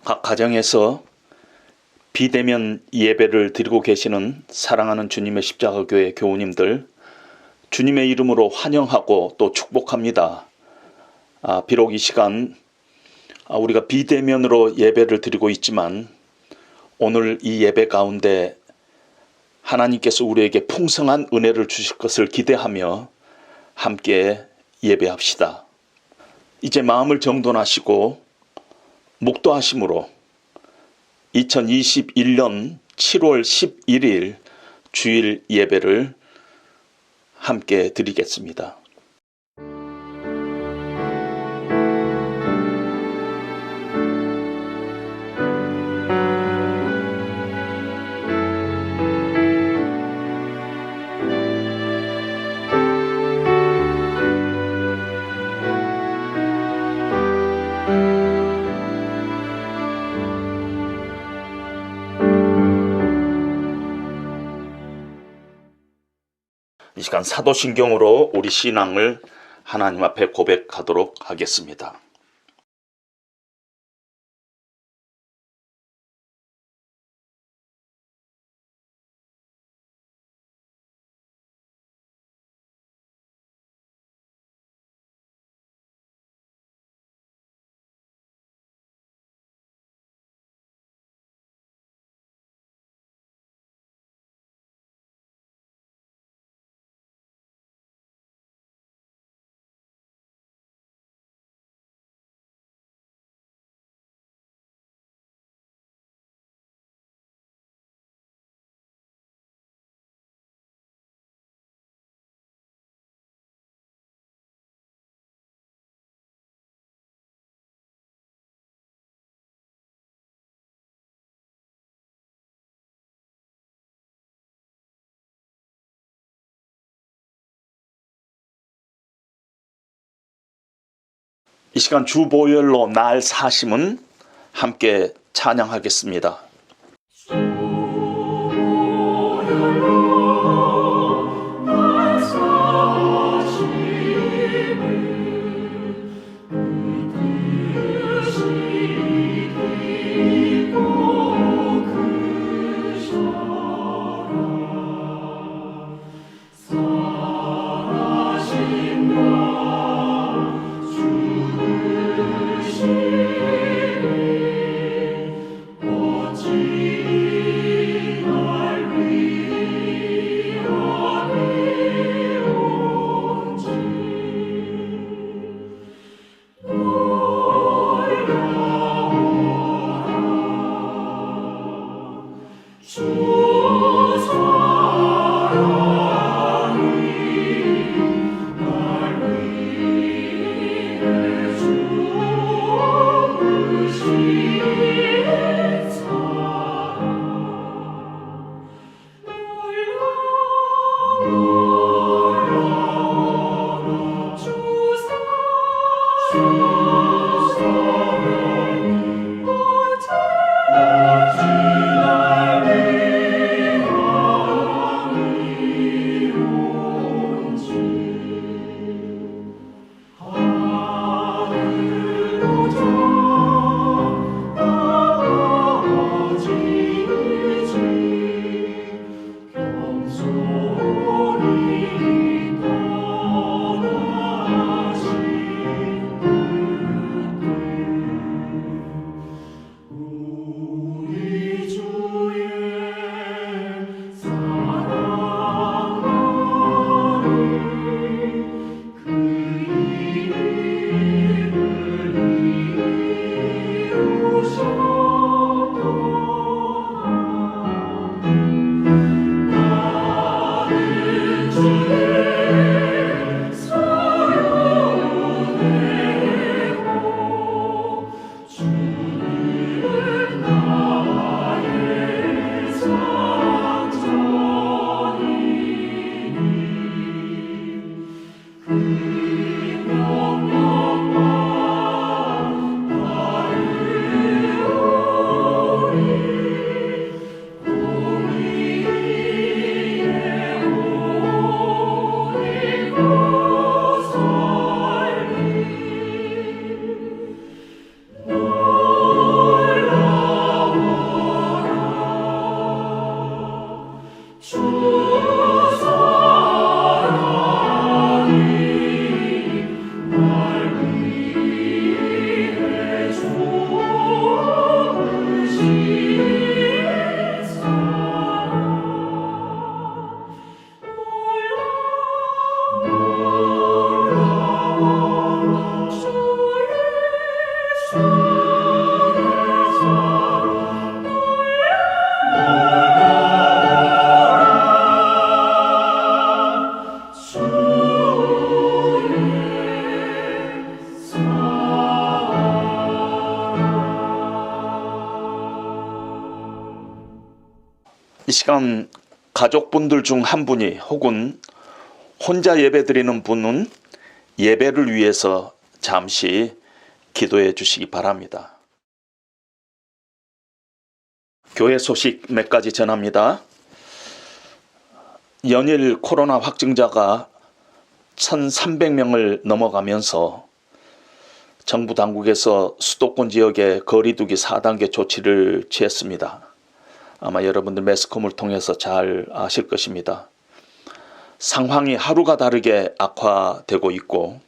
각 가정에서 비대면 예배를 드리고 계시는 사랑하는 주님의 십자가교회 교우님들, 주님의 이름으로 환영하고 또 축복합니다. 비록 이 시간 우리가 비대면으로 예배를 드리고 있지만 오늘 이 예배 가운데 하나님께서 우리에게 풍성한 은혜를 주실 것을 기대하며 함께 예배합시다. 이제 마음을 정돈하시고 묵도하심으로 2021년 7월 11일 주일 예배를 함께 드리겠습니다. 이 시간 사도신경으로 우리 신앙을 하나님 앞에 고백하도록 하겠습니다. 이 시간 주보혈로 날 사심은 함께 찬양하겠습니다. 이 시간 가족분들 중 한 분이 혹은 혼자 예배드리는 분은 예배를 위해서 잠시 기도해 주시기 바랍니다. 교회 소식 몇 가지 전합니다. 연일 코로나 확진자가 1,300명을 넘어가면서 정부 당국에서 수도권 지역에 거리두기 4단계 조치를 취했습니다. 아마 여러분들 매스컴을 통해서 잘 아실 것입니다. 상황이 하루가 다르게 악화되고 있고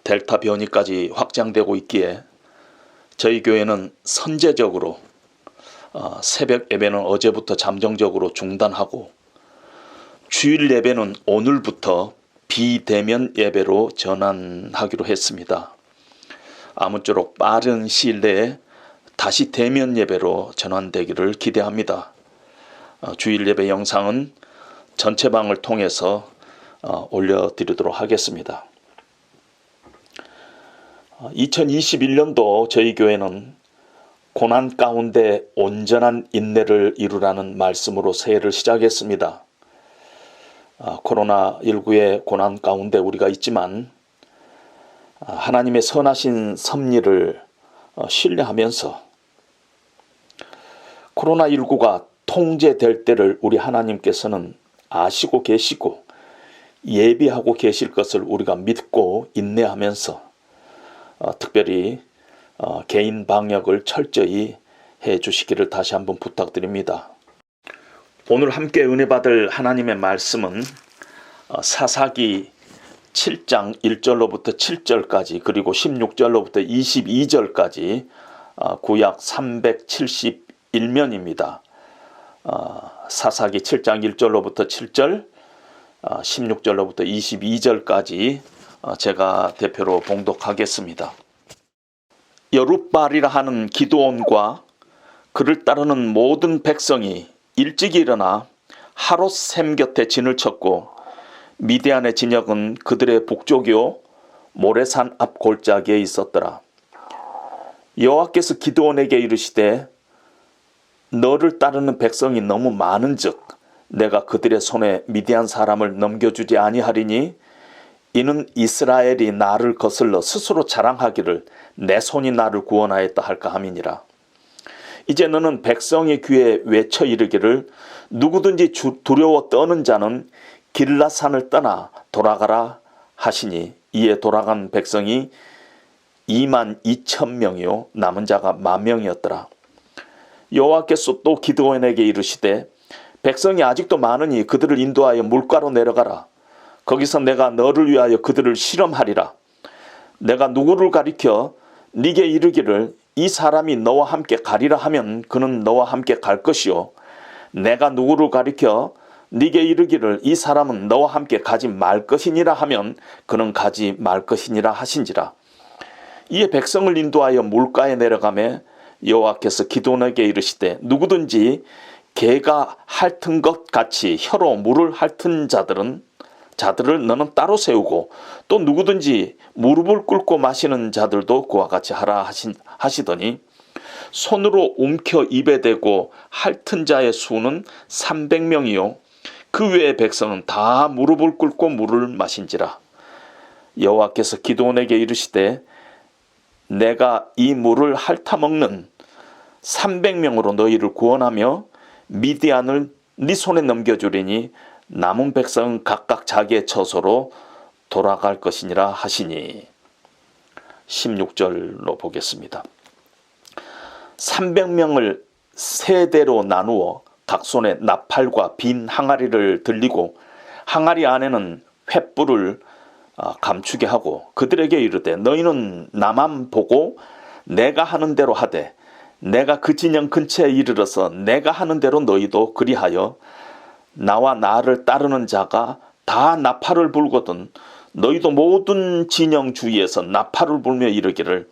델타 변이까지 확장되고 있기에 저희 교회는 선제적으로 새벽 예배는 어제부터 잠정적으로 중단하고 주일 예배는 오늘부터 비대면 예배로 전환하기로 했습니다. 아무쪼록 빠른 시일 내에 다시 대면 예배로 전환되기를 기대합니다. 주일 예배 영상은 전체방을 통해서 올려드리도록 하겠습니다. 2021년도 저희 교회는 고난 가운데 온전한 인내를 이루라는 말씀으로 새해를 시작했습니다. 코로나19의 고난 가운데 우리가 있지만 하나님의 선하신 섭리를 신뢰하면서 코로나19가 통제될 때를 우리 하나님께서는 아시고 계시고 예비하고 계실 것을 우리가 믿고 인내하면서 특별히 개인 방역을 철저히 해 주시기를 다시 한번 부탁드립니다. 오늘 함께 은혜 받을 하나님의 말씀은 사사기 7장 1절로부터 7절까지 그리고 16절로부터 22절까지 구약 371면입니다. 사사기 7장 1절로부터 7절, 16절로부터 22절까지 제가 대표로 봉독하겠습니다. 여룻바알이라 하는 기드온과 그를 따르는 모든 백성이 일찍 일어나 하롯샘 곁에 진을 쳤고 미디안의 진영은 그들의 북쪽이요 모레산 앞 골짜기에 있었더라. 여호와께서 기드온에게 이르시되 너를 따르는 백성이 너무 많은즉 내가 그들의 손에 미디안 사람을 넘겨주지 아니하리니 이는 이스라엘이 나를 거슬러 스스로 자랑하기를 내 손이 나를 구원하였다 할까 함이니라. 이제 너는 백성의 귀에 외쳐 이르기를 누구든지 두려워 떠는 자는 길라산을 떠나 돌아가라 하시니 이에 돌아간 백성이 22,000명이요 남은 자가 10,000명이었더라. 여호와께서 또 기드온에게 이르시되 백성이 아직도 많으니 그들을 인도하여 물가로 내려가라. 거기서 내가 너를 위하여 그들을 실험하리라. 내가 누구를 가리켜 네게 이르기를 이 사람이 너와 함께 가리라 하면 그는 너와 함께 갈 것이요 내가 누구를 가리켜 네게 이르기를 이 사람은 너와 함께 가지 말 것이니라 하면 그는 가지 말 것이니라 하신지라. 이에 백성을 인도하여 물가에 내려가매 여호와께서 기드온에게 이르시되 누구든지 개가 핥은 것 같이 혀로 물을 핥은 자들을 너는 따로 세우고 또 누구든지 무릎을 꿇고 마시는 자들도 그와 같이 하라 하시더니 손으로 움켜 입에 대고 핥은 자의 수는 300명이요 그 외의 백성은 다 무릎을 꿇고 물을 마신지라. 여호와께서 기드온에게 이르시되 내가 이 물을 핥아먹는 300명으로 너희를 구원하며 미디안을 네 손에 넘겨주리니 남은 백성은 각각 자기의 처소로 돌아갈 것이니라 하시니. 16절로 보겠습니다. 300명을 세 대로 나누어 각 손에 나팔과 빈 항아리를 들리고 항아리 안에는 횃불을 감추게 하고 그들에게 이르되 너희는 나만 보고 내가 하는 대로 하되 내가 그 진영 근처에 이르러서 내가 하는 대로 너희도 그리하여 나와 나를 따르는 자가 다 나팔을 불거든 너희도 모든 진영 주위에서 나팔을 불며 이르기를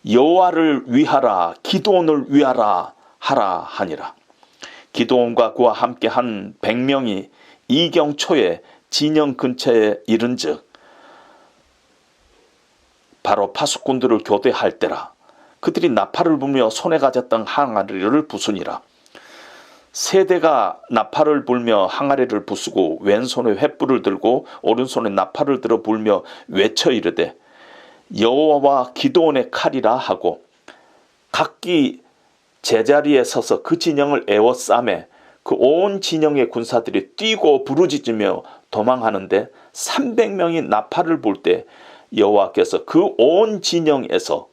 여호와를 위하라 기드온을 위하라 하라 하니라. 기드온과 그와 함께 한 100명이 이경초에 진영 근처에 이른즉 바로 파수꾼들을 교대할 때라. 그들이 나팔을 불며 손에 가졌던 항아리를 부수니라. 세대가 나팔을 불며 항아리를 부수고 왼손에 횃불을 들고 오른손에 나팔을 들어 불며 외쳐 이르되 여호와와 기드온의 칼이라 하고 각기 제자리에 서서 그 진영을 에워싸매 그 온 진영의 군사들이 뛰고 부르짖으며 도망하는데 300명이 나팔을 불 때 여호와께서 그 온 진영에서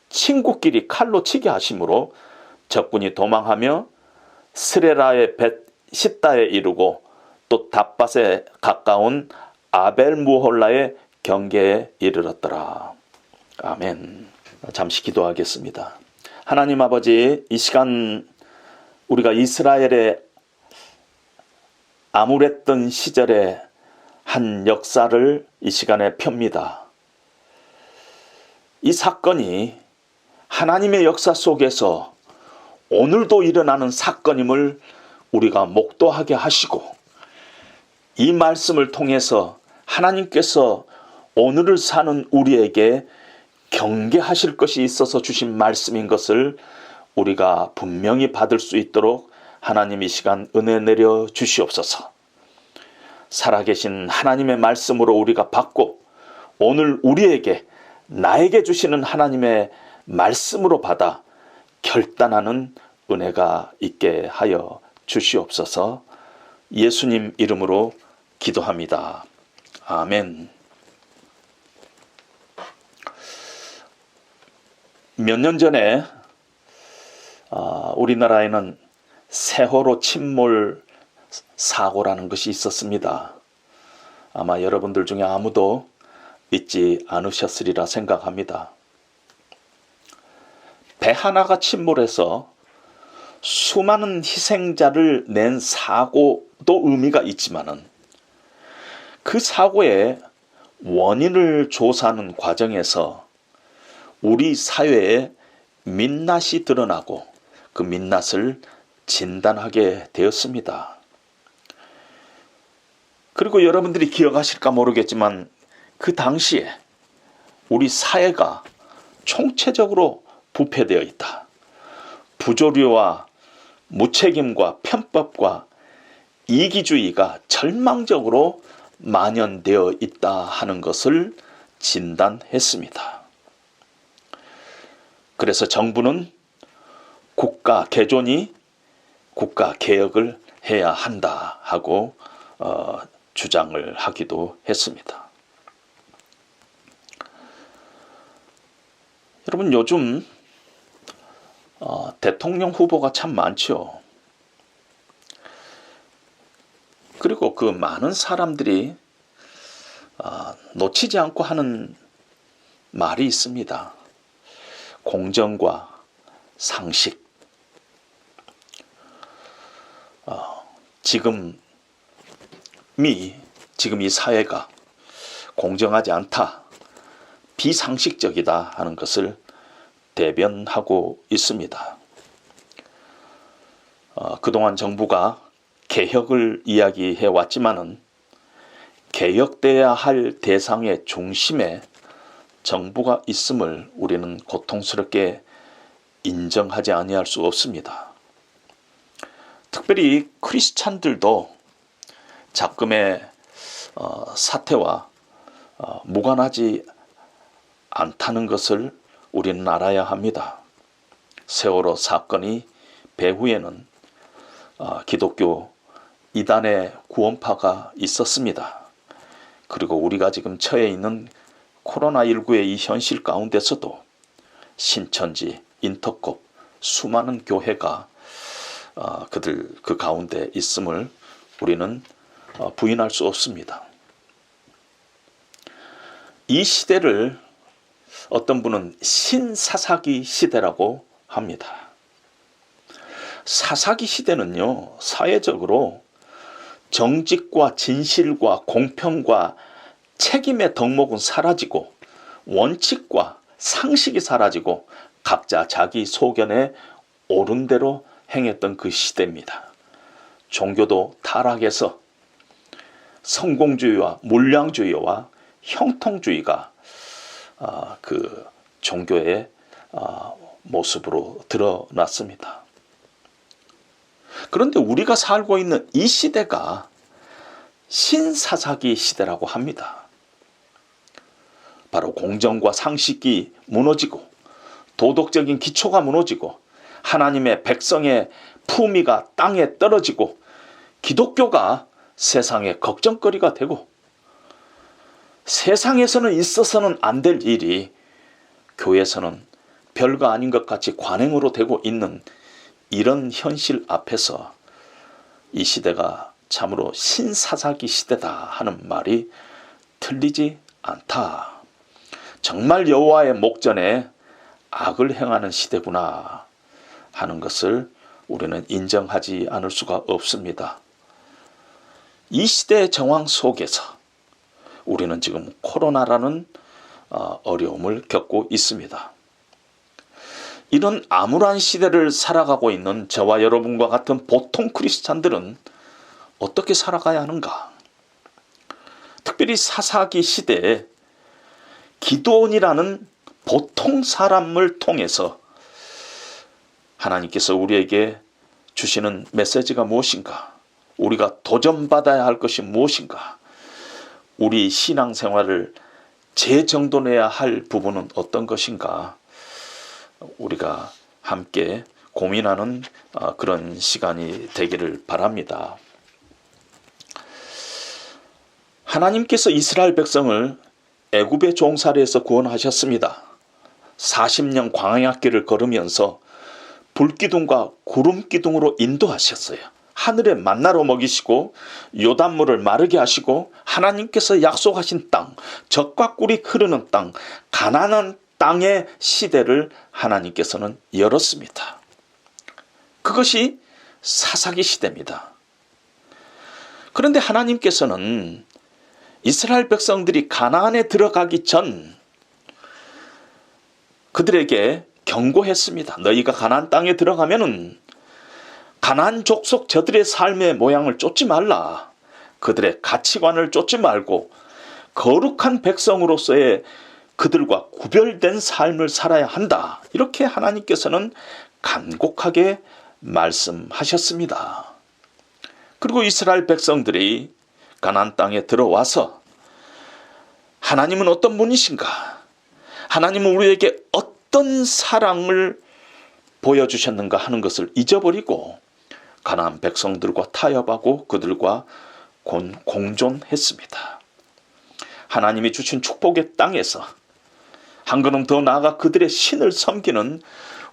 친구끼리 칼로 치게 하심으로 적군이 도망하며 스레라의 벳시다에 이르고 또 답밭에 가까운 아벨무홀라의 경계에 이르렀더라. 아멘. 잠시 기도하겠습니다. 하나님 아버지, 이 시간 우리가 이스라엘의 암울했던 시절의 한 역사를 이 시간에 펴니다. 이 사건이 하나님의 역사 속에서 오늘도 일어나는 사건임을 우리가 목도하게 하시고 이 말씀을 통해서 하나님께서 오늘을 사는 우리에게 경계하실 것이 있어서 주신 말씀인 것을 우리가 분명히 받을 수 있도록 하나님 이 시간 은혜 내려 주시옵소서. 살아계신 하나님의 말씀으로 우리가 받고 오늘 우리에게 나에게 주시는 하나님의 말씀으로 받아 결단하는 은혜가 있게 하여 주시옵소서. 예수님 이름으로 기도합니다. 아멘. 몇 년 전에 우리나라에는 세월호 침몰 사고라는 것이 있었습니다. 아마 여러분들 중에 아무도 잊지 않으셨으리라 생각합니다. 배 하나가 침몰해서 수많은 희생자를 낸 사고도 의미가 있지만은 그 사고의 원인을 조사하는 과정에서 우리 사회에 민낯이 드러나고 그 민낯을 진단하게 되었습니다. 그리고 여러분들이 기억하실까 모르겠지만 그 당시에 우리 사회가 총체적으로 부패되어 있다. 부조리와 무책임과 편법과 이기주의가 절망적으로 만연되어 있다 하는 것을 진단했습니다. 그래서 정부는 국가 개존이 국가 개혁을 해야 한다 하고 주장을 하기도 했습니다. 여러분 요즘 대통령 후보가 참 많죠. 그리고 그 많은 사람들이 놓치지 않고 하는 말이 있습니다. 공정과 상식. 지금 이 사회가 공정하지 않다, 비상식적이다 하는 것을 대변하고 있습니다. 그동안 정부가 개혁을 이야기해 왔지만은 개혁돼야 할 대상의 중심에 정부가 있음을 우리는 고통스럽게 인정하지 아니할 수 없습니다. 특별히 크리스찬들도 작금의 사태와 무관하지 않다는 것을 우리는 알아야 합니다. 세월호 사건이 배후에는 기독교 이단의 구원파가 있었습니다. 그리고 우리가 지금 처해 있는 코로나19의 이 현실 가운데서도 신천지, 인터콥, 수많은 교회가 그 가운데 있음을 우리는 부인할 수 없습니다. 이 시대를 어떤 분은 신사사기 시대라고 합니다. 사사기 시대는요, 사회적으로 정직과 진실과 공평과 책임의 덕목은 사라지고 원칙과 상식이 사라지고 각자 자기 소견에 옳은 대로 행했던 그 시대입니다. 종교도 타락해서 성공주의와 물량주의와 형통주의가 그 종교의 모습으로 드러났습니다. 그런데 우리가 살고 있는 이 시대가 신사사기 시대라고 합니다. 바로 공정과 상식이 무너지고 도덕적인 기초가 무너지고 하나님의 백성의 품위가 땅에 떨어지고 기독교가 세상의 걱정거리가 되고 세상에서는 있어서는 안 될 일이 교회에서는 별거 아닌 것 같이 관행으로 되고 있는 이런 현실 앞에서 이 시대가 참으로 신사사기 시대다 하는 말이 틀리지 않다. 정말 여호와의 목전에 악을 행하는 시대구나 하는 것을 우리는 인정하지 않을 수가 없습니다. 이 시대의 정황 속에서 우리는 지금 코로나라는 어려움을 겪고 있습니다. 이런 암울한 시대를 살아가고 있는 저와 여러분과 같은 보통 크리스찬들은 어떻게 살아가야 하는가? 특별히 사사기 시대에 기드온이라는 보통 사람을 통해서 하나님께서 우리에게 주시는 메시지가 무엇인가? 우리가 도전받아야 할 것이 무엇인가? 우리 신앙생활을 재정돈해야 할 부분은 어떤 것인가? 우리가 함께 고민하는 그런 시간이 되기를 바랍니다. 하나님께서 이스라엘 백성을 애굽의 종살이에서 구원하셨습니다. 40년 광야길을 걸으면서 불기둥과 구름기둥으로 인도하셨어요. 하늘의 만나로 먹이시고 요단물을 마르게 하시고 하나님께서 약속하신 땅, 젖과 꿀이 흐르는 땅, 가나안 땅의 시대를 하나님께서는 열었습니다. 그것이 사사기 시대입니다. 그런데 하나님께서는 이스라엘 백성들이 가나안에 들어가기 전 그들에게 경고했습니다. 너희가 가나안 땅에 들어가면은 가나안 족속 저들의 삶의 모양을 쫓지 말라. 그들의 가치관을 쫓지 말고 거룩한 백성으로서의 그들과 구별된 삶을 살아야 한다. 이렇게 하나님께서는 간곡하게 말씀하셨습니다. 그리고 이스라엘 백성들이 가나안 땅에 들어와서 하나님은 어떤 분이신가? 하나님은 우리에게 어떤 사랑을 보여주셨는가 하는 것을 잊어버리고 가나안 백성들과 타협하고 그들과 공존했습니다. 하나님이 주신 축복의 땅에서 한 걸음 더 나아가 그들의 신을 섬기는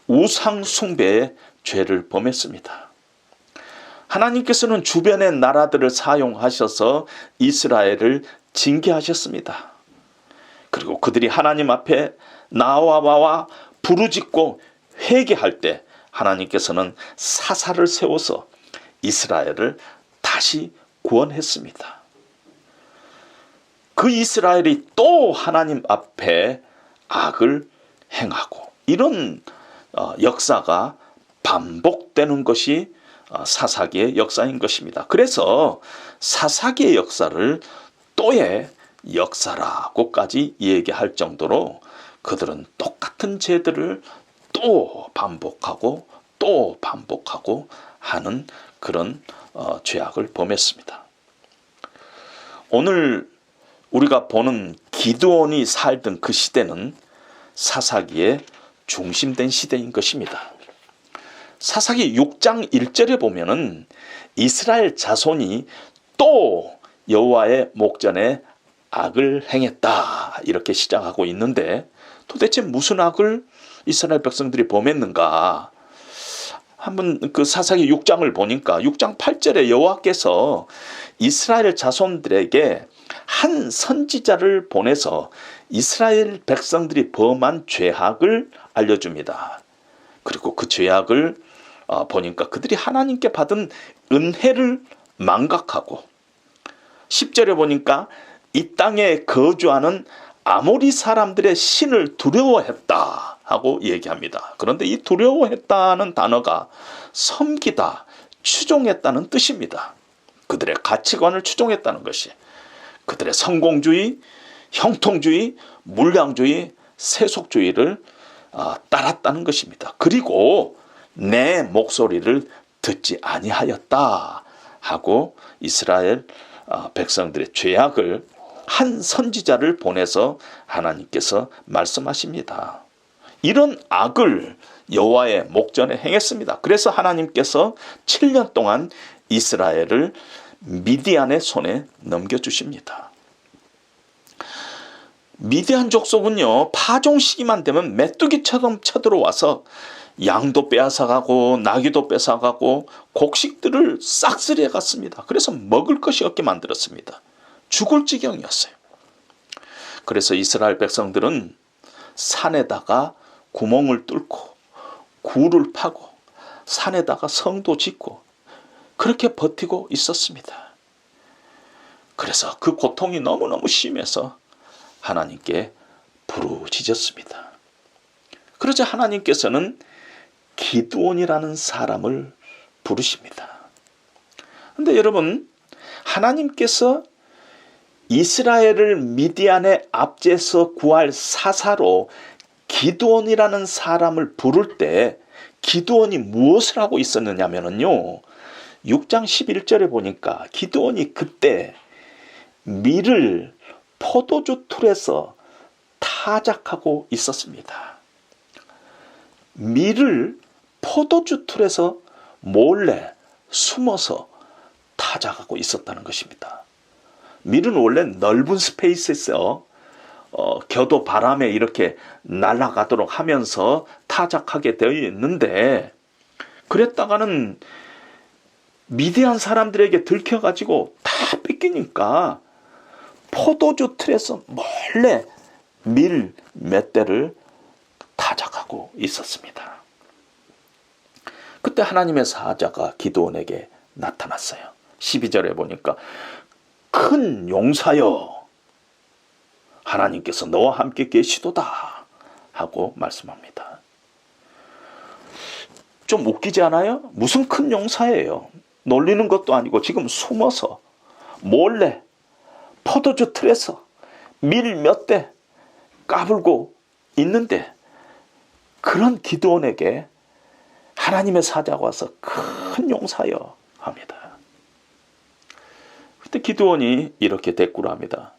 우상 숭배의 죄를 범했습니다. 하나님께서는 주변의 나라들을 사용하셔서 이스라엘을 징계하셨습니다. 그리고 그들이 하나님 앞에 나와 부르짖고 회개할 때 하나님께서는 사사를 세워서 이스라엘을 다시 구원했습니다. 그 이스라엘이 또 하나님 앞에 악을 행하고 이런 역사가 반복되는 것이 사사기의 역사인 것입니다. 그래서 사사기의 역사를 또의 역사라고까지 얘기할 정도로 그들은 똑같은 죄들을 또 반복하고 하는 그런 죄악을 범했습니다. 오늘 우리가 보는 기드온이 살던 그 시대는 사사기의 중심된 시대인 것입니다. 사사기 6장 1절에 보면은 이스라엘 자손이 또 여호와의 목전에 악을 행했다 이렇게 시작하고 있는데 도대체 무슨 악을 이스라엘 백성들이 범했는가? 한번 그 사사기 6장을 보니까 6장 8절에 여호와께서 이스라엘 자손들에게 한 선지자를 보내서 이스라엘 백성들이 범한 죄악을 알려줍니다. 그리고 그 죄악을 보니까 그들이 하나님께 받은 은혜를 망각하고 10절에 보니까 이 땅에 거주하는 아모리 사람들의 신을 두려워했다 하고 얘기합니다. 그런데 이 두려워했다는 단어가 섬기다, 추종했다는 뜻입니다. 그들의 가치관을 추종했다는 것이 그들의 성공주의, 형통주의, 물량주의, 세속주의를 따랐다는 것입니다. 그리고 내 목소리를 듣지 아니하였다 하고 이스라엘 백성들의 죄악을 한 선지자를 보내서 하나님께서 말씀하십니다. 이런 악을 여호와의 목전에 행했습니다. 그래서 하나님께서 7년 동안 이스라엘을 미디안의 손에 넘겨주십니다. 미디안 족속은요, 파종 시기만 되면 메뚜기처럼 쳐들어와서 양도 빼앗아가고 나귀도 뺏어가고 곡식들을 싹쓸이해 갔습니다. 그래서 먹을 것이 없게 만들었습니다. 죽을 지경이었어요. 그래서 이스라엘 백성들은 산에다가 구멍을 뚫고 굴을 파고 산에다가 성도 짓고 그렇게 버티고 있었습니다. 그래서 그 고통이 너무너무 심해서 하나님께 부르짖었습니다. 그러자 하나님께서는 기드온이라는 사람을 부르십니다. 그런데 여러분, 하나님께서 이스라엘을 미디안의 압제에서 구할 사사로 기드온이라는 사람을 부를 때 기드온이 무엇을 하고 있었느냐면요, 6장 11절에 보니까 기드온이 그때 밀을 포도주 틀에서 타작하고 있었습니다. 밀을 포도주 틀에서 몰래 숨어서 타작하고 있었다는 것입니다. 밀은 원래 넓은 스페이스에서 겨도 바람에 이렇게 날아가도록 하면서 타작하게 되어 있는데, 그랬다가는 미디안 사람들에게 들켜가지고 다 뺏기니까 포도주 틀에서 몰래 밀 몇 대를 타작하고 있었습니다. 그때 하나님의 사자가 기드온에게 나타났어요. 12절에 보니까 큰 용사여, 하나님께서 너와 함께 계시도다 하고 말씀합니다. 좀 웃기지 않아요? 무슨 큰 용사예요? 놀리는 것도 아니고 지금 숨어서 몰래 포도주 틀에서 밀 몇 대 까불고 있는데, 그런 기드온에게 하나님의 사자가 와서 큰 용사여 합니다. 그때 기드온이 이렇게 대꾸를 합니다.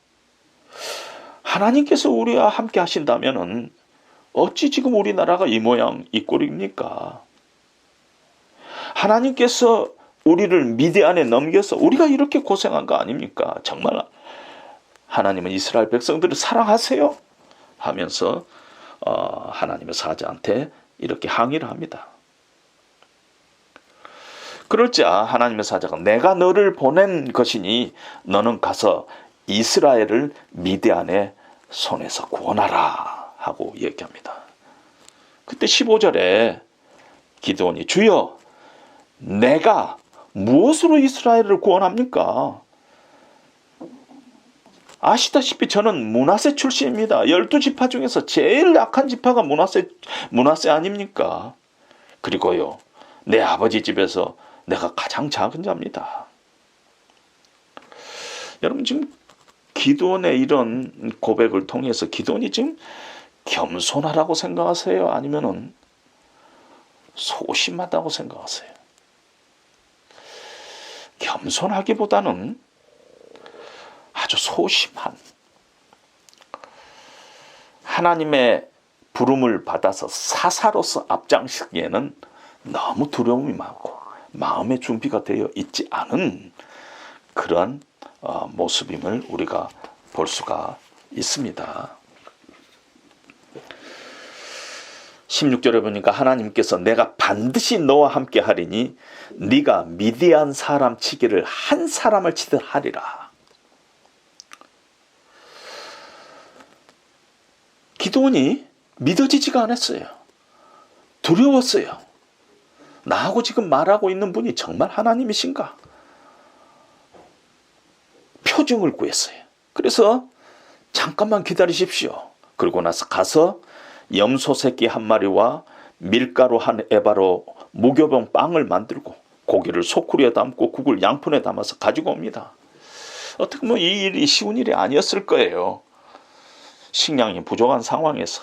하나님께서 우리와 함께 하신다면은 어찌 지금 우리나라가 이 모양 이 꼴입니까? 하나님께서 우리를 미디안에 넘겨서 우리가 이렇게 고생한 거 아닙니까? 정말 하나님은 이스라엘 백성들을 사랑하세요? 하면서 하나님의 사자한테 이렇게 항의를 합니다. 그럴자 하나님의 사자가 내가 너를 보낸 것이니 너는 가서 이스라엘을 미디안의 손에서 구원하라 하고 얘기합니다. 그때 15절에 기드온이 주여, 내가 무엇으로 이스라엘을 구원합니까? 아시다시피 저는 므낫세 출신입니다. 12지파 중에서 제일 약한 지파가 므낫세 아닙니까? 그리고요, 내 아버지 집에서 내가 가장 작은 자입니다. 여러분, 지금 기드온의 이런 고백을 통해서 기드온이 지금 겸손하다고 생각하세요? 아니면은 소심하다고 생각하세요? 겸손하기보다는 아주 소심한, 하나님의 부름을 받아서 사사로서 앞장서기에는 너무 두려움이 많고 마음의 준비가 되어 있지 않은 그러한 모습임을 우리가 볼 수가 있습니다. 16절에 보니까 하나님께서 내가 반드시 너와 함께 하리니 네가 미디안 사람 치기를 한 사람을 치듯 하리라. 기드온이 믿어지지가 않았어요. 두려웠어요. 나하고 지금 말하고 있는 분이 정말 하나님이신가? 표징을 구했어요. 그래서 잠깐만 기다리십시오. 그러고 나서 가서 염소 새끼 한 마리와 밀가루 한 에바로 무교병 빵을 만들고 고기를 소쿠리에 담고 국을 양푼에 담아서 가지고 옵니다. 어떻게 보면 이 일이 쉬운 일이 아니었을 거예요. 식량이 부족한 상황에서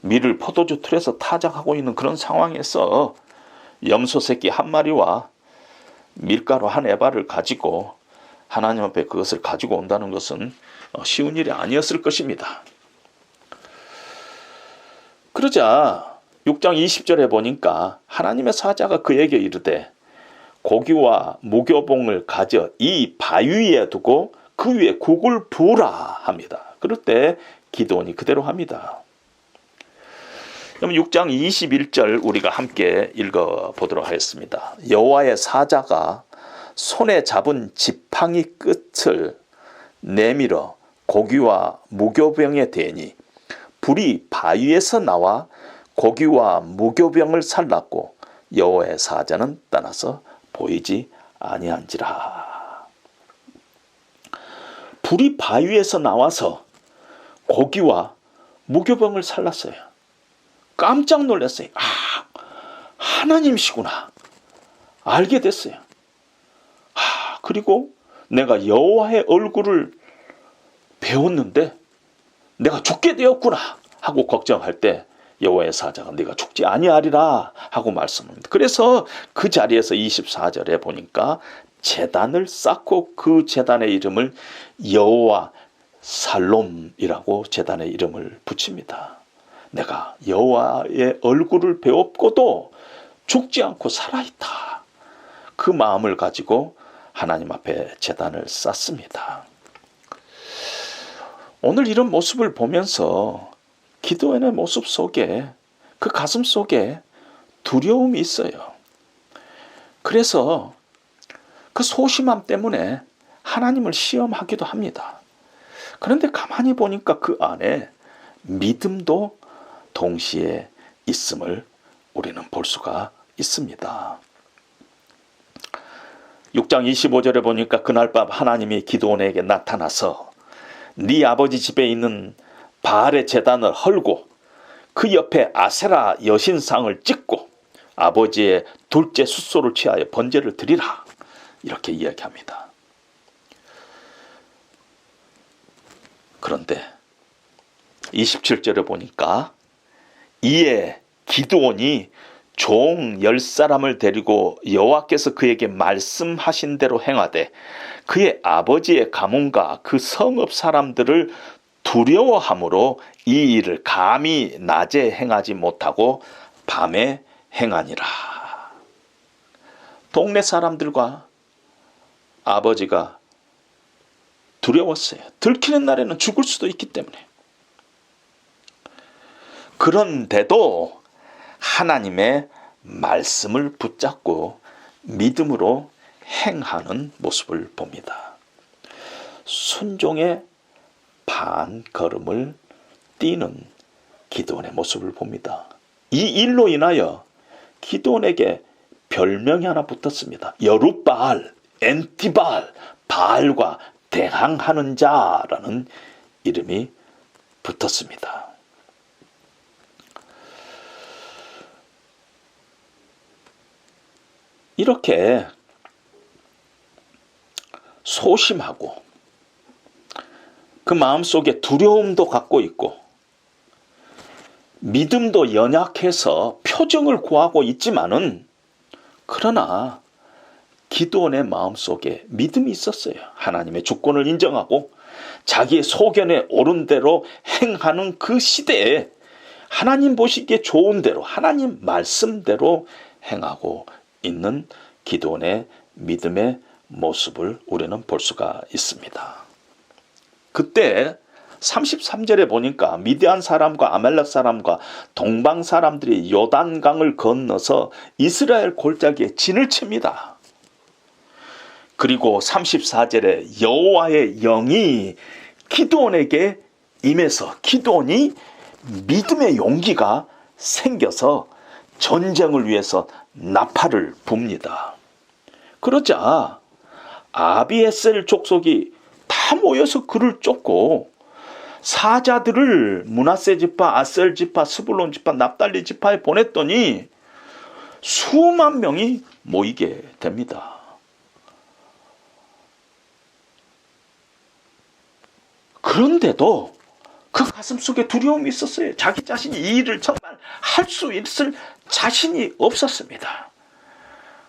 밀을 포도주 틀에서 타작하고 있는 그런 상황에서 염소 새끼 한 마리와 밀가루 한 에바를 가지고 하나님 앞에 그것을 가지고 온다는 것은 쉬운 일이 아니었을 것입니다. 그러자 6장 20절에 보니까 하나님의 사자가 그에게 이르되 고기와 무교봉을 가져 이 바위 위에 두고 그 위에 국을 부으라 합니다. 그럴 때 기드온이 그대로 합니다. 그럼 6장 21절 우리가 함께 읽어보도록 하겠습니다. 여호와의 사자가 손에 잡은 지팡이 끝을 내밀어 고기와 무교병에 대니 불이 바위에서 나와 고기와 무교병을 살랐고 여호와의 사자는 떠나서 보이지 아니한지라. 불이 바위에서 나와서 고기와 무교병을 살랐어요. 깜짝 놀랐어요. 하나님이시구나. 알게 됐어요. 그리고 내가 여호와의 얼굴을 배웠는데 내가 죽게 되었구나 하고 걱정할 때 여호와의 사자가 네가 죽지 아니하리라 하고 말씀합니다. 그래서 그 자리에서 24절에 보니까 제단을 쌓고 그 제단의 이름을 여호와 살롬이라고 제단의 이름을 붙입니다. 내가 여호와의 얼굴을 배웠고도 죽지 않고 살아있다. 그 마음을 가지고 하나님 앞에 제단을 쌓습니다. 오늘 이런 모습을 보면서 기드온의 모습 속에 그 가슴 속에 두려움이 있어요. 그래서 그 소심함 때문에 하나님을 시험하기도 합니다. 그런데 가만히 보니까 그 안에 믿음도 동시에 있음을 우리는 볼 수가 있습니다. 6장 25절에 보니까 그날 밤 하나님이 기드온에게 나타나서 네 아버지 집에 있는 바알의 제단을 헐고 그 옆에 아세라 여신상을 찍고 아버지의 둘째 숫소를 취하여 번제를 드리라 이렇게 이야기합니다. 그런데 27절에 보니까 이에 기드온이 종 10사람을 데리고 여호와께서 그에게 말씀하신 대로 행하되 그의 아버지의 가문과 그 성읍 사람들을 두려워함으로 이 일을 감히 낮에 행하지 못하고 밤에 행하니라. 동네 사람들과 아버지가 두려웠어요. 들키는 날에는 죽을 수도 있기 때문에. 그런데도 하나님의 말씀을 붙잡고 믿음으로 행하는 모습을 봅니다. 순종의 반걸음을 뛰는 기드온의 모습을 봅니다. 이 일로 인하여 기드온에게 별명이 하나 붙었습니다. 여룻바알, 엔티바알, 바알과 대항하는 자라는 이름이 붙었습니다. 이렇게 소심하고 그 마음속에 두려움도 갖고 있고 믿음도 연약해서 표징을 구하고 있지만은 그러나 기드온의 마음속에 믿음이 있었어요. 하나님의 주권을 인정하고 자기의 소견에 옳은 대로 행하는 그 시대에 하나님 보시기에 좋은 대로 하나님 말씀대로 행하고 있는 기드온의 믿음의 모습을 우리는 볼 수가 있습니다. 그때 33절에 보니까 미디안 사람과 아말렉 사람과 동방 사람들이 요단강을 건너서 이스라엘 골짜기에 진을 칩니다. 그리고 34절에 여호와의 영이 기드온에게 임해서 기드온이 믿음의 용기가 생겨서 전쟁을 위해서 나팔을 붑니다. 그러자 아비에셀 족속이 다 모여서 그를 쫓고 사자들을 므낫세 지파, 아셀 지파, 스불론 지파, 납달리 지파에 보냈더니 수만 명이 모이게 됩니다. 그런데도 그 가슴속에 두려움이 있었어요. 자기 자신이 이 일을 정말 할 수 있을 자신이 없었습니다.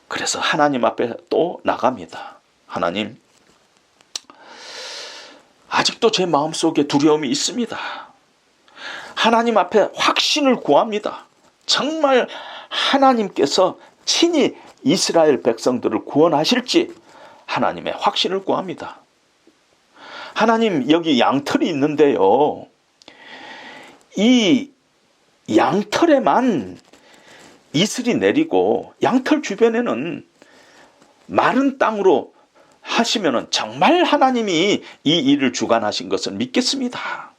그래서 하나님 앞에 또 나갑니다. 하나님, 아직도 제 마음속에 두려움이 있습니다. 하나님 앞에 확신을 구합니다. 정말 하나님께서 친히 이스라엘 백성들을 구원하실지 하나님의 확신을 구합니다. 하나님, 여기 양털이 있는데요, 이 양털에만 이슬이 내리고 양털 주변에는 마른 땅으로 하시면은 정말 하나님이 이 일을 주관하신 것을 믿겠습니다.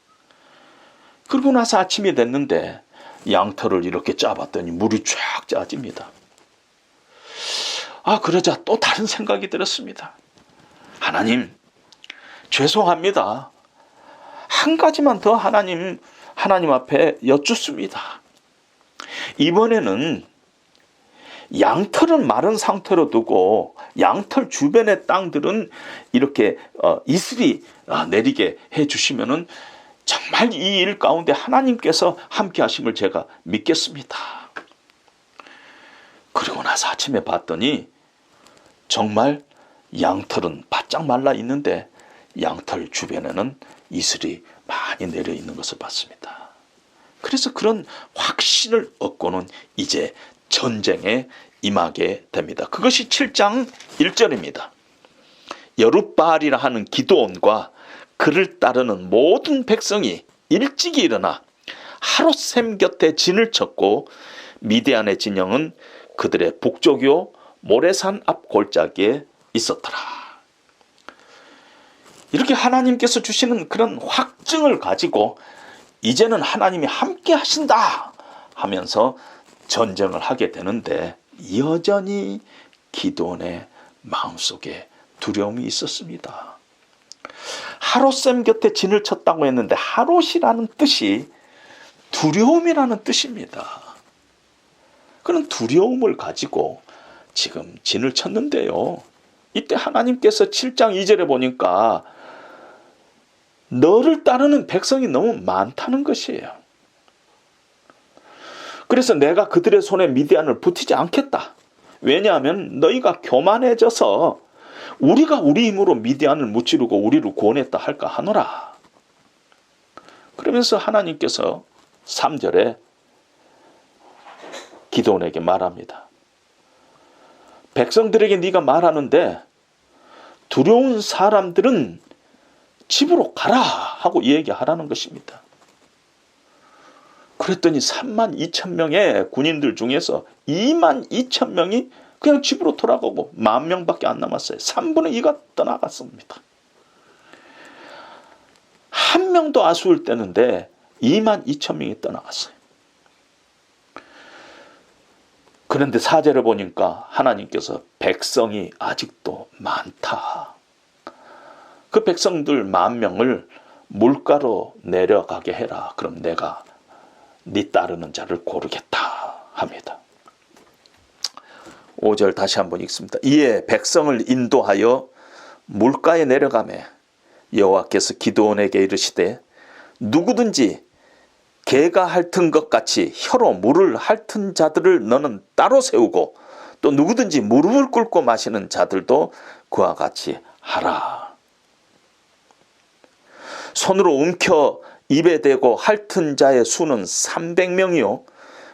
그러고 나서 아침이 됐는데 양털을 이렇게 짜봤더니 물이 쫙 짜집니다. 그러자 또 다른 생각이 들었습니다. 하나님, 죄송합니다. 한 가지만 더 하나님 앞에 여쭙습니다. 이번에는 양털은 마른 상태로 두고 양털 주변의 땅들은 이렇게 이슬이 내리게 해주시면은 정말 이 일 가운데 하나님께서 함께 하심을 제가 믿겠습니다. 그리고 나서 아침에 봤더니 정말 양털은 바짝 말라 있는데 양털 주변에는 이슬이 많이 내려 있는 것을 봤습니다. 그래서 그런 확신을 얻고는 이제 전쟁에 임하게 됩니다. 그것이 7장 1절입니다. 여룻바알이라 하는 기드온과 그를 따르는 모든 백성이 일찍이 일어나 하롯셈 곁에 진을 쳤고 미디안의 진영은 그들의 북쪽요 모레산 앞 골짜기에 있었더라. 이렇게 하나님께서 주시는 그런 확증을 가지고 이제는 하나님이 함께 하신다 하면서 전쟁을 하게 되는데 여전히 기드온의 마음속에 두려움이 있었습니다. 하롯셈 곁에 진을 쳤다고 했는데 하롯이라는 뜻이 두려움이라는 뜻입니다. 그런 두려움을 가지고 지금 진을 쳤는데요, 이때 하나님께서 7장 2절에 보니까 너를 따르는 백성이 너무 많다는 것이에요. 그래서 내가 그들의 손에 미디안을 붙이지 않겠다. 왜냐하면 너희가 교만해져서 우리가 우리 힘으로 미디안을 무찌르고 우리를 구원했다 할까 하노라. 그러면서 하나님께서 3절에 기드온에게 말합니다. 백성들에게 네가 말하는데 두려운 사람들은 집으로 가라 하고 얘기하라는 것입니다. 그랬더니 32,000명의 군인들 중에서 22,000명이 그냥 집으로 돌아가고 10,000명밖에 안 남았어요. 3분의 2가 떠나갔습니다. 한 명도 아수울 떼는데 22,000명이 떠나갔어요. 그런데 4절을 보니까 하나님께서 백성이 아직도 많다. 그 백성들 10,000명을 물가로 내려가게 해라. 그럼 내가 네 따르는 자를 고르겠다 합니다. 5절 다시 한번 읽습니다. 이에 백성을 인도하여 물가에 내려가매 여호와께서 기드온에게 이르시되 누구든지 개가 핥은 것 같이 혀로 물을 핥은 자들을 너는 따로 세우고 또 누구든지 무릎을 꿇고 마시는 자들도 그와 같이 하라. 손으로 움켜 입에 대고 핥은 자의 수는 300명이요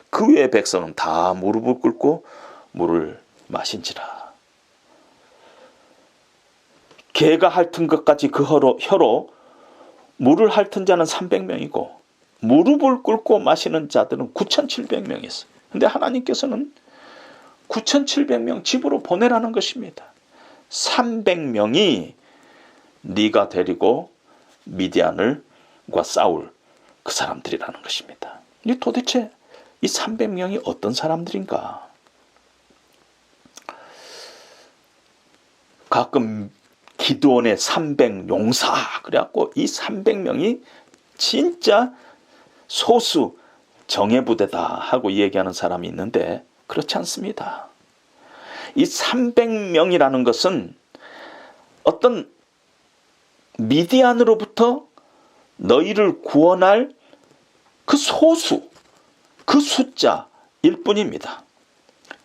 그 외의 백성은 다 무릎을 꿇고 물을 마신지라. 개가 핥은 것 같이 그 혀로 물을 핥은 자는 300명이고 무릎을 꿇고 마시는 자들은 9,700명이 있어요. 그런데 하나님께서는 9,700명 집으로 보내라는 것입니다. 300명이 네가 데리고 미디안을 미디안과 싸울 그 사람들이라는 것입니다. 도대체 이 300명이 어떤 사람들인가? 가끔 기드온의 300용사 그래갖고 이 300명이 진짜 소수 정예부대다 하고 얘기하는 사람이 있는데 그렇지 않습니다. 이 300명이라는 것은 어떤 미디안으로부터 너희를 구원할 그 소수, 그 숫자일 뿐입니다.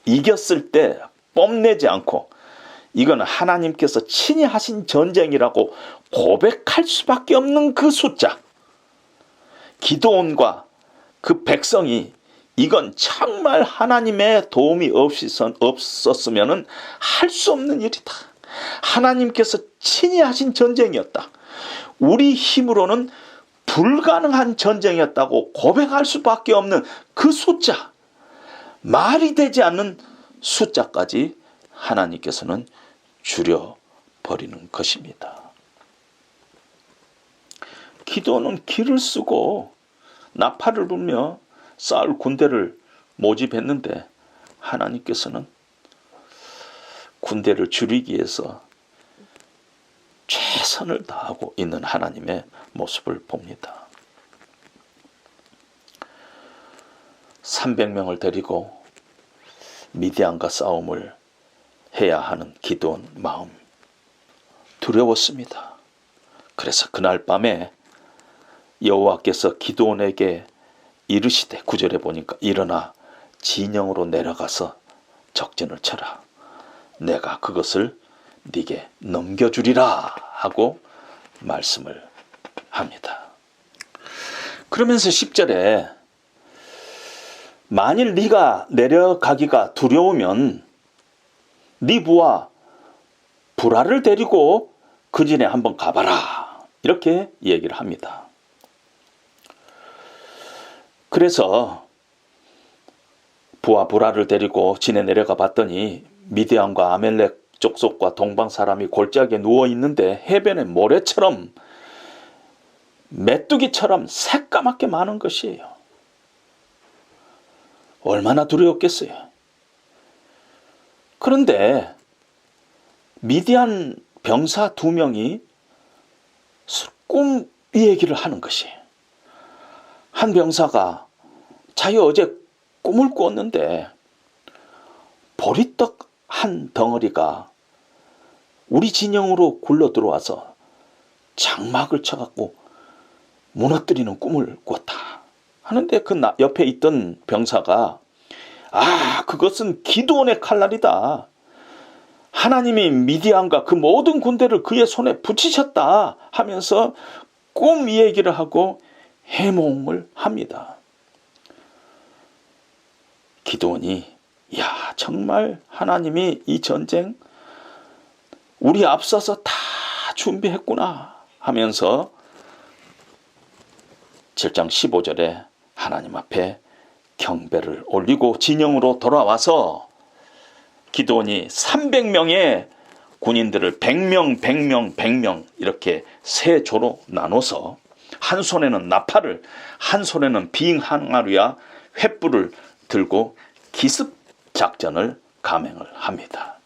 이겼을 때 뽐내지 않고 이건 하나님께서 친히 하신 전쟁이라고 고백할 수밖에 없는 그 숫자. 기드온과 그 백성이 이건 정말 하나님의 도움이 없었으면 할 수 없는 일이다. 하나님께서 친히 하신 전쟁이었다. 우리 힘으로는 불가능한 전쟁이었다고 고백할 수밖에 없는 그 숫자. 말이 되지 않는 숫자까지 하나님께서는 줄여버리는 것입니다. 기드온은 기를 쓰고 나팔을 불며 싸울 군대를 모집했는데 하나님께서는 군대를 줄이기 위해서 최선을 다하고 있는 하나님의 모습을 봅니다. 300명을 데리고 미디안과 싸움을 해야 하는 기드온 마음 두려웠습니다. 그래서 그날 밤에 여호와께서 기드온에게 이르시되 9절에 보니까 일어나 진영으로 내려가서 적진을 쳐라. 내가 그것을 네게 넘겨주리라 하고 말씀을 합니다. 그러면서 10절에 만일 네가 내려가기가 두려우면 네 부하 브라를 데리고 그 진에 한번 가봐라. 이렇게 얘기를 합니다. 그래서 부하 브라를 데리고 진에 내려가 봤더니 미디안과 아멜렉 족속과 동방 사람이 골짜기에 누워 있는데 해변에 모래처럼 메뚜기처럼 새까맣게 많은 것이에요. 얼마나 두려웠겠어요. 그런데 미디안 병사 2명이 꿈 얘기를 하는 것이에요. 한 병사가 자기 어제 꿈을 꾸었는데 보리떡 한 덩어리가 우리 진영으로 굴러 들어와서 장막을 쳐갖고 무너뜨리는 꿈을 꾸었다 하는데 그 옆에 있던 병사가 그것은 기드온의 칼날이다. 하나님이 미디안과 그 모든 군대를 그의 손에 붙이셨다 하면서 꿈 얘기를 하고 해몽을 합니다. 기드온이 정말 하나님이 이 전쟁 우리 앞서서 다 준비했구나 하면서 7장 15절에 하나님 앞에 경배를 올리고 진영으로 돌아와서 기드온이 300명의 군인들을 100명 이렇게 세 조로 나눠서 한 손에는 나팔을 한 손에는 빙 항아리와 횃불을 들고 기습 작전을 감행을 합니다.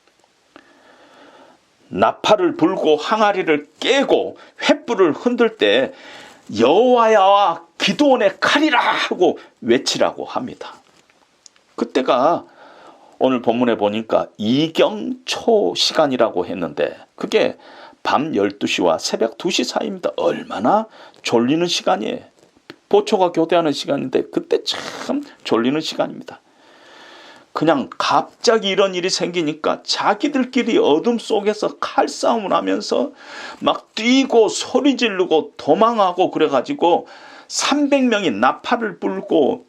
나팔을 불고 항아리를 깨고 횃불을 흔들 때 여호와야와 기드온의 칼이라 하고 외치라고 합니다. 그때가 오늘 본문에 보니까 이경초 시간이라고 했는데 그게 밤 12시와 새벽 2시 사이입니다. 얼마나 졸리는 시간이에요. 보초가 교대하는 시간인데 그때 참 졸리는 시간입니다. 그냥 갑자기 이런 일이 생기니까 자기들끼리 어둠 속에서 칼싸움을 하면서 막 뛰고 소리 지르고 도망하고 그래가지고 300명이 나팔을 불고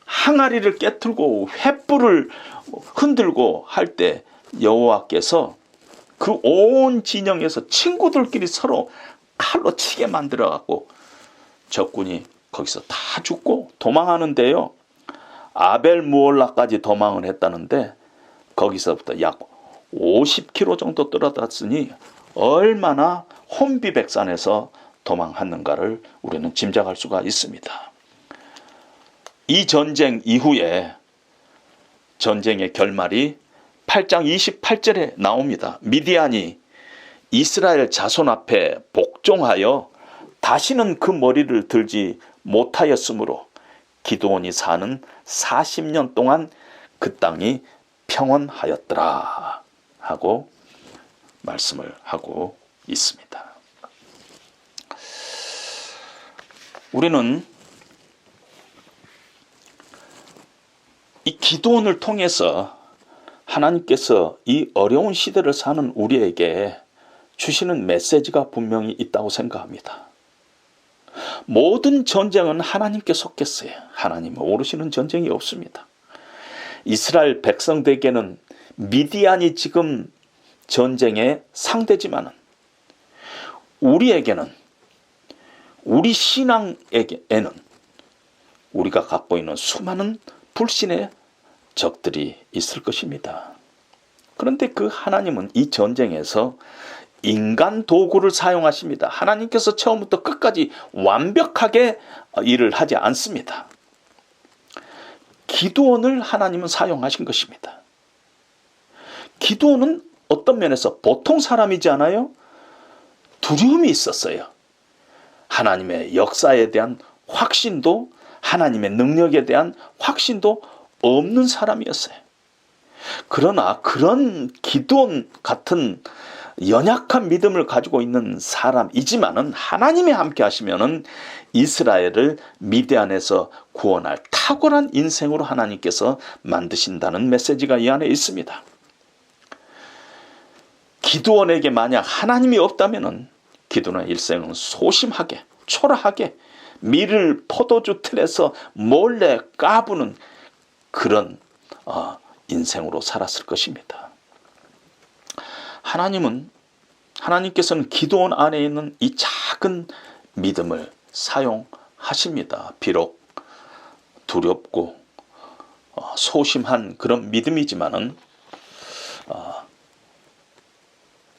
항아리를 깨틀고 횃불을 흔들고 할 때 여호와께서 그 온 진영에서 친구들끼리 서로 칼로 치게 만들어갖고 적군이 거기서 다 죽고 도망하는데요. 아벨 무올라까지 도망을 했다는데 거기서부터 약 50km 정도 떨어졌으니 얼마나 혼비백산에서 도망하는가를 우리는 짐작할 수가 있습니다. 이 전쟁 이후에 전쟁의 결말이 8장 28절에 나옵니다. 미디안이 이스라엘 자손 앞에 복종하여 다시는 그 머리를 들지 못하였으므로 기드온이 사는 40년 동안 그 땅이 평온하였더라 하고 말씀을 하고 있습니다. 우리는 이 기드온을 통해서 하나님께서 이 어려운 시대를 사는 우리에게 주시는 메시지가 분명히 있다고 생각합니다. 모든 전쟁은 하나님께 속했어요. 하나님을 모르시는 전쟁이 없습니다. 이스라엘 백성들에게는 미디안이 지금 전쟁의 상대지만은 우리에게는, 우리 신앙에게는 우리가 갖고 있는 수많은 불신의 적들이 있을 것입니다. 그런데 그 하나님은 이 전쟁에서 인간 도구를 사용하십니다. 하나님께서 처음부터 끝까지 완벽하게 일을 하지 않습니다. 기드온을 하나님은 사용하신 것입니다. 기드온은 어떤 면에서 보통 사람이지 않아요? 두려움이 있었어요. 하나님의 역사에 대한 확신도, 하나님의 능력에 대한 확신도 없는 사람이었어요. 그러나 그런 기드온 같은 연약한 믿음을 가지고 있는 사람이지만은 하나님이 함께 하시면은 이스라엘을 미디안에서 구원할 탁월한 인생으로 하나님께서 만드신다는 메시지가 이 안에 있습니다. 기드온에게 만약 하나님이 없다면은 기드온의 일생은 소심하게, 초라하게 밀을 포도주 틀에서 몰래 까부는 그런 인생으로 살았을 것입니다. 하나님께서는 기드온 안에 있는 이 작은 믿음을 사용하십니다. 비록 두렵고 소심한 그런 믿음이지만은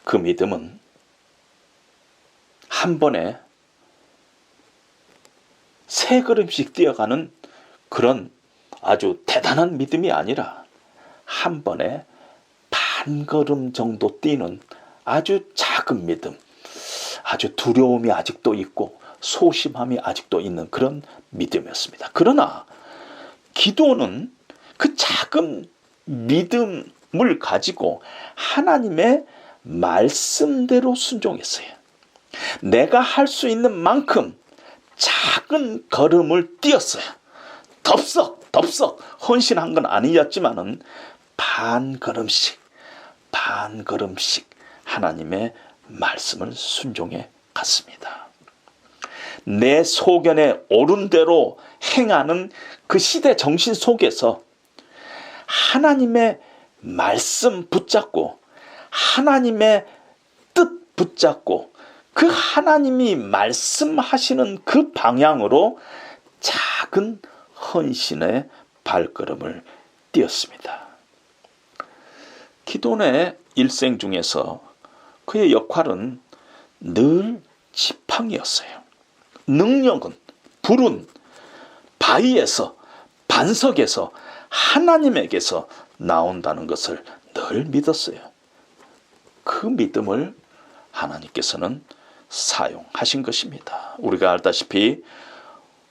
그 믿음은 한 번에 세 걸음씩 뛰어가는 그런 아주 대단한 믿음이 아니라 한 번에 반 걸음 정도 뛰는 아주 작은 믿음, 아주 두려움이 아직도 있고 소심함이 아직도 있는 그런 믿음이었습니다. 그러나 기드온은 그 작은 믿음을 가지고 하나님의 말씀대로 순종했어요. 내가 할 수 있는 만큼 작은 걸음을 뛰었어요. 덥석 헌신한 건 아니었지만은 반 걸음씩 하나님의 말씀을 순종해 갔습니다. 내 소견에 옳은 대로 행하는 그 시대 정신 속에서 하나님의 말씀 붙잡고 하나님의 뜻 붙잡고 그 하나님이 말씀하시는 그 방향으로 작은 헌신의 발걸음을 띄었습니다. 기드온의 일생 중에서 그의 역할은 늘 지팡이였어요. 능력은, 불은 바위에서, 반석에서, 하나님에게서 나온다는 것을 늘 믿었어요. 그 믿음을 하나님께서는 사용하신 것입니다. 우리가 알다시피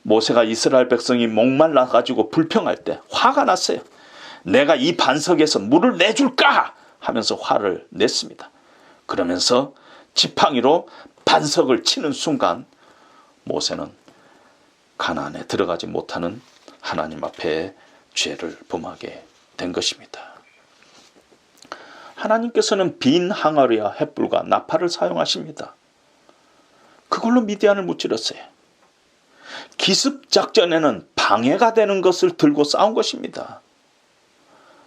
모세가 이스라엘 백성이 목말라 가지고 불평할 때 화가 났어요. 내가 이 반석에서 물을 내줄까 하면서 화를 냈습니다. 그러면서 지팡이로 반석을 치는 순간 모세는 가나안에 들어가지 못하는 하나님 앞에 죄를 범하게 된 것입니다. 하나님께서는 빈 항아리와 횃불과 나팔을 사용하십니다. 그걸로 미디안을 무찌렀어요. 기습작전에는 방해가 되는 것을 들고 싸운 것입니다.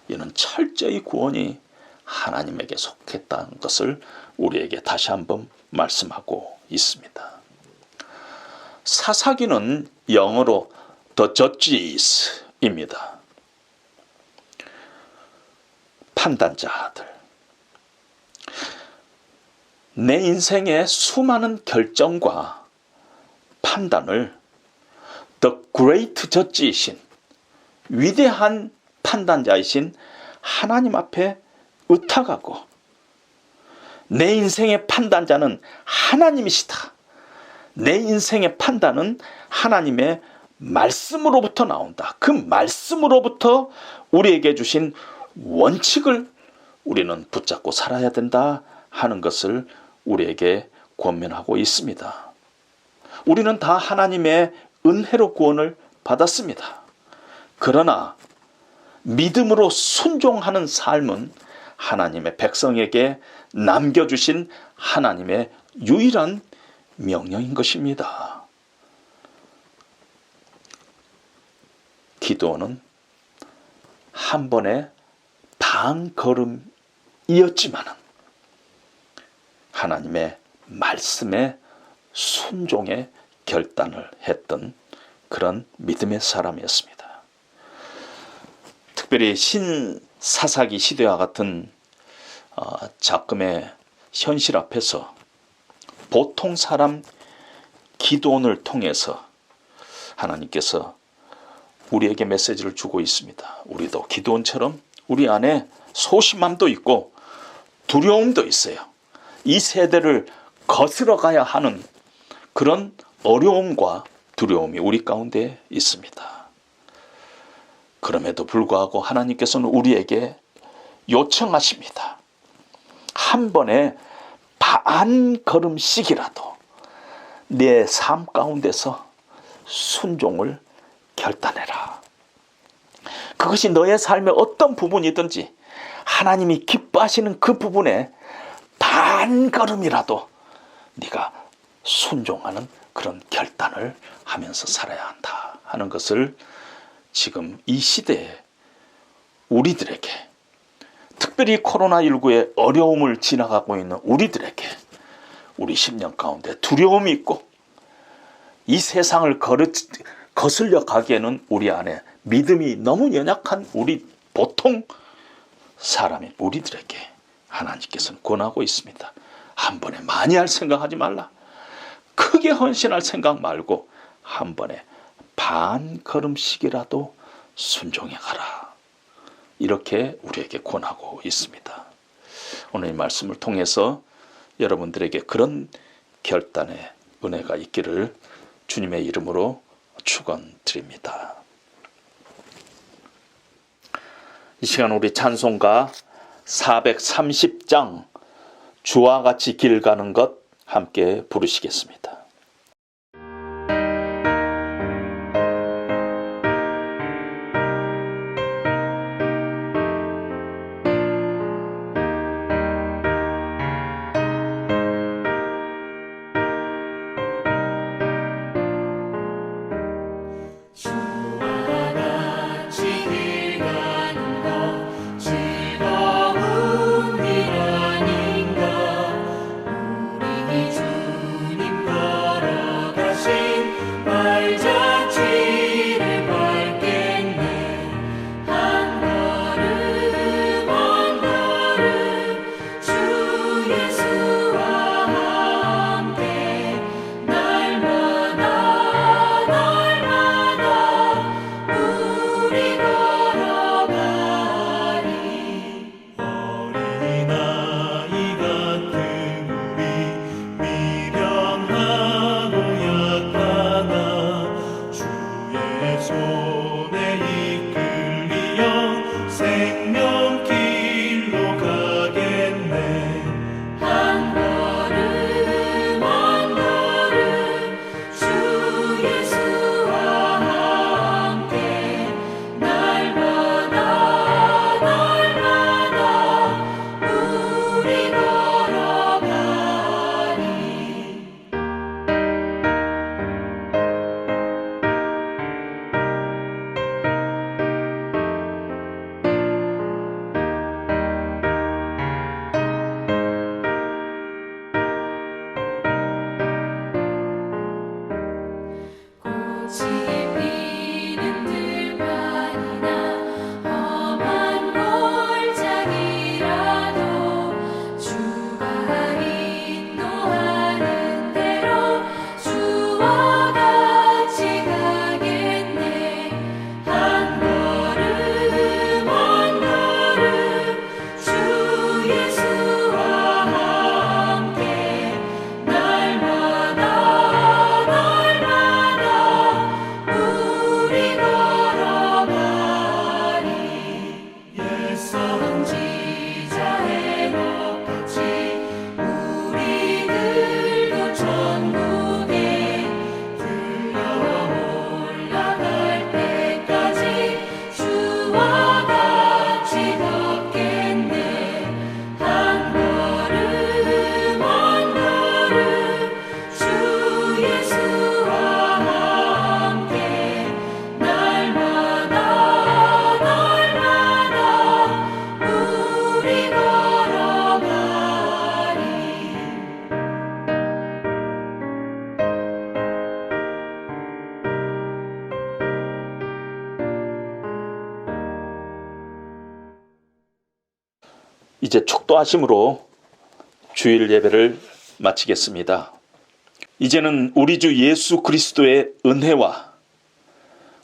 이는 철저히 구원이 하나님에게 속했다는 것을 우리에게 다시 한번 말씀하고 있습니다. 사사기는 영어로 The Judges입니다. 판단자들. 내 인생의 수많은 결정과 판단을 The Great Judge이신 위대한 판단자이신 하나님 앞에 의탁하고, 내 인생의 판단자는 하나님이시다. 내 인생의 판단은 하나님의 말씀으로부터 나온다. 그 말씀으로부터 우리에게 주신 원칙을 우리는 붙잡고 살아야 된다 하는 것을 우리에게 권면하고 있습니다. 우리는 다 하나님의 은혜로 구원을 받았습니다. 그러나 믿음으로 순종하는 삶은 하나님의 백성에게 남겨주신 하나님의 유일한 명령인 것입니다. 기도는 한 번의 반 걸음이었지만 하나님의 말씀에 순종의 결단을 했던 그런 믿음의 사람이었습니다. 특별히 신사사기 시대와 같은 작금의 현실 앞에서 보통 사람 기도원을 통해서 하나님께서 우리에게 메시지를 주고 있습니다. 우리도 기도원처럼 우리 안에 소심함도 있고 두려움도 있어요. 이 세대를 거스러 가야 하는 그런 어려움과 두려움이 우리 가운데 있습니다. 그럼에도 불구하고 하나님께서는 우리에게 요청하십니다. 한 번에 반 걸음씩이라도 내 삶 가운데서 순종을 결단해라. 그것이 너의 삶의 어떤 부분이든지 하나님이 기뻐하시는 그 부분에 반 걸음이라도 네가 순종하는 그런 결단을 하면서 살아야 한다 하는 것을 지금 이 시대에 우리들에게, 특별히 코로나19의 어려움을 지나가고 있는 우리들에게, 우리 심령 가운데 두려움이 있고 이 세상을 거슬려 가기에는 우리 안에 믿음이 너무 연약한 우리 보통 사람인 우리들에게 하나님께서는 권하고 있습니다. 한 번에 많이 할 생각하지 말라. 크게 헌신할 생각 말고 한 번에 반 걸음씩이라도 순종해 가라. 이렇게 우리에게 권하고 있습니다. 오늘 이 말씀을 통해서 여러분들에게 그런 결단의 은혜가 있기를 주님의 이름으로 축원드립니다. 이 시간 우리 찬송가 430장 주와 같이 길 가는 것 함께 부르시겠습니다. 이제 축도하심으로 주일 예배를 마치겠습니다. 이제는 우리 주 예수 그리스도의 은혜와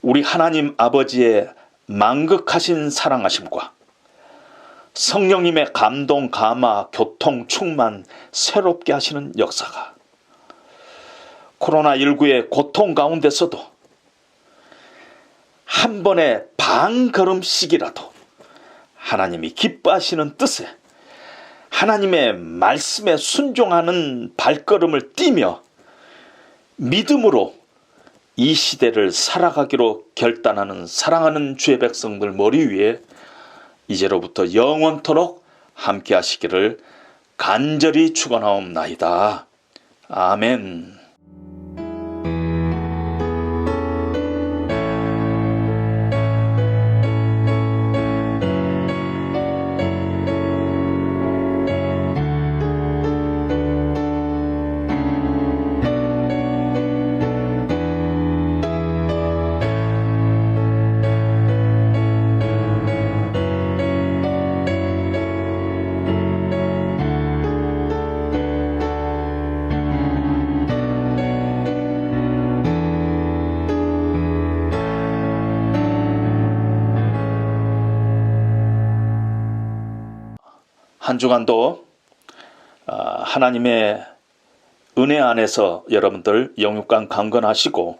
우리 하나님 아버지의 만극하신 사랑하심과 성령님의 감동, 감화, 교통, 충만, 새롭게 하시는 역사가 코로나19의 고통 가운데서도 한 번의 반걸음씩이라도 하나님이 기뻐하시는 뜻에 하나님의 말씀에 순종하는 발걸음을 띠며 믿음으로 이 시대를 살아가기로 결단하는 사랑하는 주의 백성들 머리 위에 이제로부터 영원토록 함께 하시기를 간절히 축원하옵나이다. 아멘. 한 주간도 하나님의 은혜 안에서 여러분들 영육간 강건하시고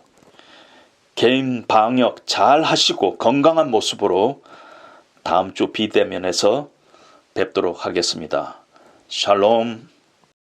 개인 방역 잘 하시고 건강한 모습으로 다음 주 비대면에서 뵙도록 하겠습니다. 샬롬.